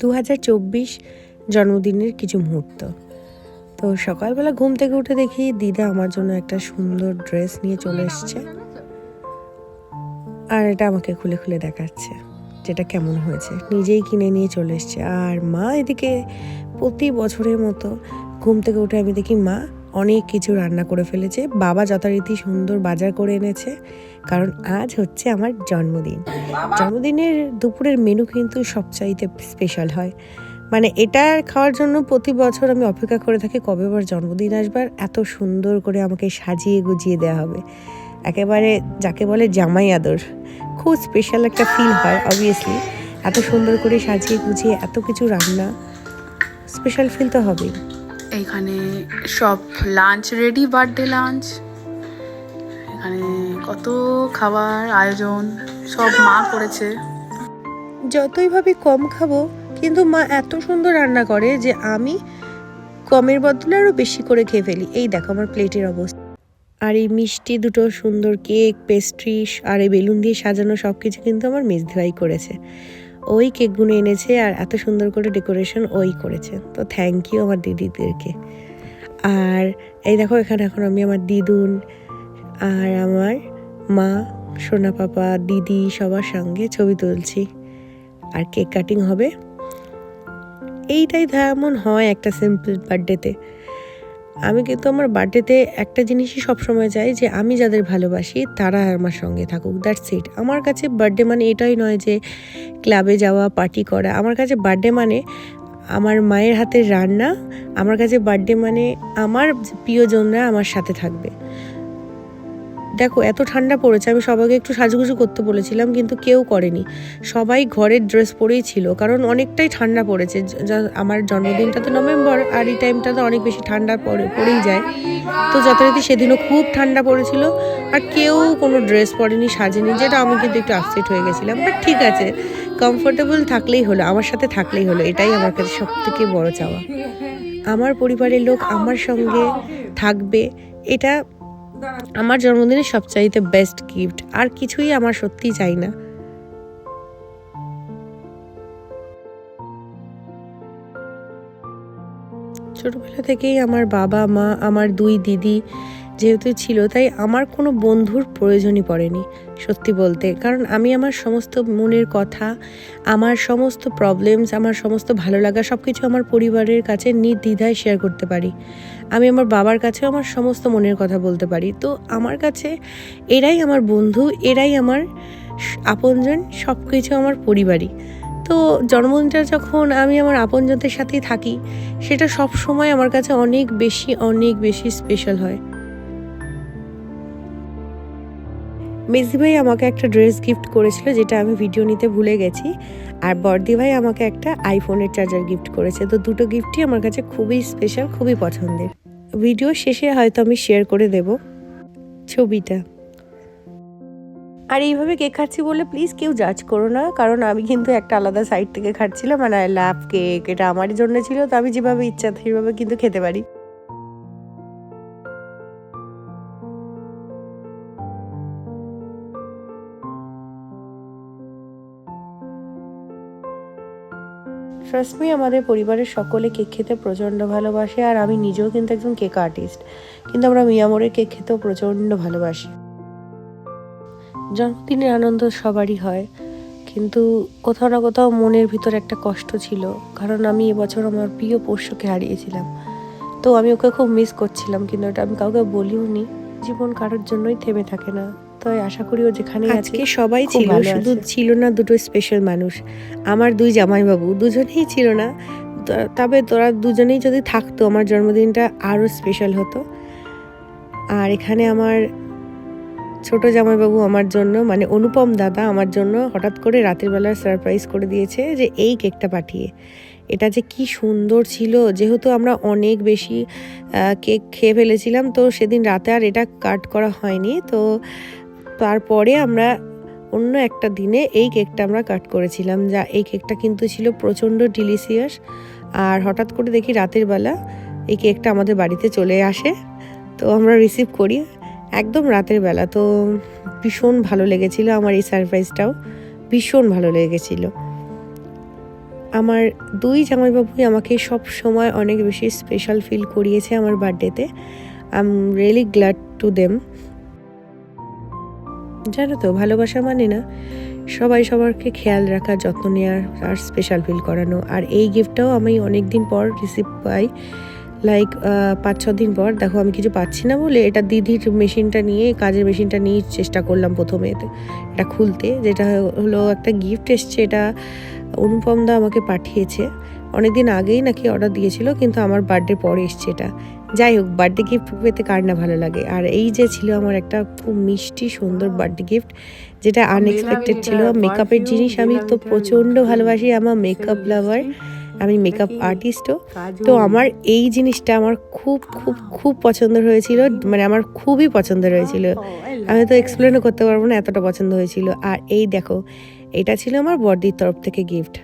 2024 জন্মদিনের কিছু মুহূর্ত। তো সকালবেলা ঘুম থেকে উঠে দেখি দিদা আমার জন্য একটা সুন্দর ড্রেস নিয়ে চলে এসছে, আর এটা আমাকে খুলে খুলে দেখাচ্ছে যেটা কেমন হয়েছে। নিজেই কিনে নিয়ে চলে এসছে। আর মা এদিকে প্রতি বছরের মতো ঘুম থেকে উঠে আমি দেখি মা অনেক কিছু রান্না করে ফেলেছে। বাবা যথারীতি সুন্দর বাজার করে এনেছে, কারণ আজ হচ্ছে আমার জন্মদিন। জন্মদিনের দুপুরের মেনু কিন্তু সবচাইতে স্পেশাল হয়। মানে এটা খাওয়ার জন্য প্রতি বছর আমি অপেক্ষা করে থাকি কবে আবার জন্মদিন আসবার, এত সুন্দর করে আমাকে সাজিয়ে গুজিয়ে দেওয়া হবে। একেবারে যাকে বলে জামাই আদর, খুব স্পেশাল একটা ফিল হয়। অবভিয়াসলি এত সুন্দর করে সাজিয়ে গুজিয়ে এত কিছু রান্না, স্পেশাল ফিল তো হবেই। এখানে সব লাঞ্চ রেডি, বার্থডে লাঞ্চ। এখানে কত খাবার আয়োজন, সব মা করেছে। যতই ভাবি কম খাবো, কিন্তু মা এত সুন্দর রান্না করে যে আমি কমের বদলে আরও বেশি করে খেয়ে ফেলি। এই দেখো আমার প্লেটের অবস্থা। আর এই মিষ্টি দুটো সুন্দর কেক, পেস্ট্রি আর এই বেলুন দিয়ে সাজানো সব কিছু কিন্তু আমার মেজদি ভাই করেছে। ওই কেকগুলো এনেছে আর এত সুন্দর করে ডেকোরেশন ওই করেছে। তো থ্যাংক ইউ আমার দিদিদেরকে। আর এই দেখো এখানে এখন আমি আমার দিদুন আর আমার মা, সোনা পাপা, দিদি সবার সঙ্গে ছবি তুলছি, আর কেক কাটিং হবে। এইটাই তেমন হয় একটা সিম্পল বার্থডেতে। আমি কিন্তু আমার বার্থডেতে একটা জিনিসই সবসময় চাই, যে আমি যাদের ভালোবাসি তারা আমার সঙ্গে থাকুক, দ্যাটস ইট। আমার কাছে বার্থডে মানে এটাই নয় যে ক্লাবে যাওয়া, পার্টি করা। আমার কাছে বার্থডে মানে আমার মায়ের হাতের রান্না। আমার কাছে বার্থডে মানে আমার প্রিয়জনরা আমার সাথে থাকবে। দেখো এত ঠান্ডা পড়েছে, আমি সবাইকে একটু সাজুগুজু করতে বলেছিলাম, কিন্তু কেউ করেনি। সবাই ঘরের ড্রেস পরেই ছিল, কারণ অনেকটাই ঠান্ডা পড়েছে। আমার জন্মদিনটা তো নভেম্বর, আর এই টাইমটা তো অনেক বেশি ঠান্ডা পড়েই যায়। তো যথারীতি সেদিনও খুব ঠান্ডা পড়েছিল, আর কেউ কোনো ড্রেস পরেনি, সাজেনি, যেটা আমি কিন্তু একটু আপসেট হয়ে গেছিলাম। বাট ঠিক আছে, কমফোর্টেবল থাকলেই হলো, আমার সাথে থাকলেই হলো, এটাই আমার কাছে সব থেকে বড় চাওয়া। আমার পরিবারের লোক আমার সঙ্গে থাকবে, এটা আমার জন্মদিনের সবচাইতে বেস্ট গিফট। আর কিছুই আমার সত্যিই চাই না। ছোটবেলা থেকেই আমার বাবা মা, আমার দুই দিদি যেহেতু ছিল, তাই আমার কোনো বন্ধুর প্রয়োজনই পড়েনি সত্যি বলতে। কারণ আমি আমার সমস্ত মনের কথা, আমার সমস্ত প্রবলেমস, আমার সমস্ত ভালো লাগা সব কিছু আমার পরিবারের কাছে নির্দ্বিধায় শেয়ার করতে পারি। আমি আমার বাবার কাছেও আমার সমস্ত মনের কথা বলতে পারি। তো আমার কাছে এরাই আমার বন্ধু, এরাই আমার আপনজন, সব কিছু আমার পরিবারই। তো জন্মদিনটা যখন আমি আমার আপনজনদের সাথেই থাকি, সেটা সব সময় আমার কাছে অনেক বেশি স্পেশাল হয়। মেজদি ভাই আমাকে একটা ড্রেস গিফট করেছিল, যেটা আমি ভিডিও নিতে ভুলে গেছি। আর বড়দি ভাই আমাকে একটা আইফোনের চার্জার গিফট করেছে। তো দুটো গিফটই আমার কাছে খুবই স্পেশাল, খুবই পছন্দের। ভিডিও শেষে হয়তো আমি শেয়ার করে দেব ছবিটা। আর এইভাবে কেক খাচ্ছি বলে প্লিজ কেউ জাজ করো না, কারণ আমি কিন্তু একটা আলাদা সাইড থেকে খাচ্ছিলাম। মানে আই লাভ কেক, এটা আমারই জন্য ছিল। তো আমি যেভাবে ইচ্ছা সেভাবে কিন্তু খেতে পারি। ট্রাস্ট মি, আমাদের পরিবারের সকলে কেক খেতে প্রচণ্ড ভালোবাসে, আর আমি নিজেও কিন্তু একজন কেক আর্টিস্ট। কিন্তু আমরা মিয়ামোরের কেক খেতেও প্রচণ্ড ভালোবাসি। জন্মদিনের আনন্দ সবারই হয়, কিন্তু কোথাও না কোথাও মনের ভিতর একটা কষ্ট ছিল, কারণ আমি এবছর আমার প্রিয় পোষ্যকে হারিয়েছিলাম। তো আমি ওকে খুব মিস করছিলাম, কিন্তু এটা আমি কাউকে বলিও নি। জীবন কারোর জন্যই থেমে থাকে না, তাই আশা করি ও যেখানে আছে সবাই ছিল। শুধু ছিল না দুটো স্পেশাল মানুষ, আমার দুই জামাইবাবু, দুজনেই ছিল না। তবে তোরা দুজনেই যদি থাকতো, আমার জন্মদিনটা আরও স্পেশাল হতো। আর এখানে আমার ছোট জামাইবাবু আমার জন্য, মানে অনুপম দাদা আমার জন্য হঠাৎ করে রাতের বেলা সারপ্রাইজ করে দিয়েছে যে এই কেকটা পাঠিয়ে। এটা যে কি সুন্দর ছিল, যেহেতু আমরা অনেক বেশি কেক খেয়ে ফেলেছিলাম, তো সেদিন রাতে আর এটা কাট করা হয়নি। তো তারপরে আমরা অন্য একটা দিনে এই কেকটা আমরা কাট করেছিলাম। যা এই কেকটা কিন্তু ছিল প্রচণ্ড ডিলিশিয়াস। আর হঠাৎ করে দেখি রাতের বেলা এই কেকটা আমাদের বাড়িতে চলে আসে, তো আমরা রিসিভ করি একদম রাতের বেলা। তো ভীষণ ভালো লেগেছিল আমার এই সারপ্রাইজটাও, ভীষণ ভালো লেগেছিল। আমার দুই জামাইবাবুই আমাকে সব সময় অনেক বেশি স্পেশাল ফিল করিয়েছে আমার বার্থডেতে। I am really glad to them. জানো তো, ভালোবাসা মানে না সবাই সবারকে খেয়াল রাখা, যত্ন নেওয়ার আর স্পেশাল ফিল করানো। আর এই গিফটটাও আমি অনেক দিন পর রিসিভ পাই, লাইক 5-6 দিন পর। দেখো আমি কিছু পাচ্ছি না বলে এটা দিদির মেশিনটা নিয়ে, কাজের মেশিনটা নিয়ে চেষ্টা করলাম প্রথমে এটা খুলতে, যেটা হলো একটা গিফট এসছে। এটা অনুপম দা আমাকে পাঠিয়েছে, অনেকদিন আগেই নাকি অর্ডার দিয়েছিল, কিন্তু আমার বার্থডে পরে এসছে এটা। যাই হোক, বার্থডে গিফট পেতে কার না ভালো লাগে। আর এই যে ছিল আমার একটা খুব মিষ্টি সুন্দর বার্থডে গিফট, যেটা আনএক্সপেক্টেড ছিল। মেকআপের জিনিস আমি তো প্রচণ্ড ভালোবাসি, আমার মেকআপ লাভার, আমি মেকআপ আর্টিস্টও। তো আমার এই জিনিসটা আমার খুব খুব খুব পছন্দ হয়েছিল, মানে আমার খুবই পছন্দ হয়েছিল। আমি তো এক্সপ্লেনও করতে পারবো না, এতটা পছন্দ হয়েছিল। আর এই দেখো, এটা ছিল আমার বড়দির তরফ থেকে গিফট।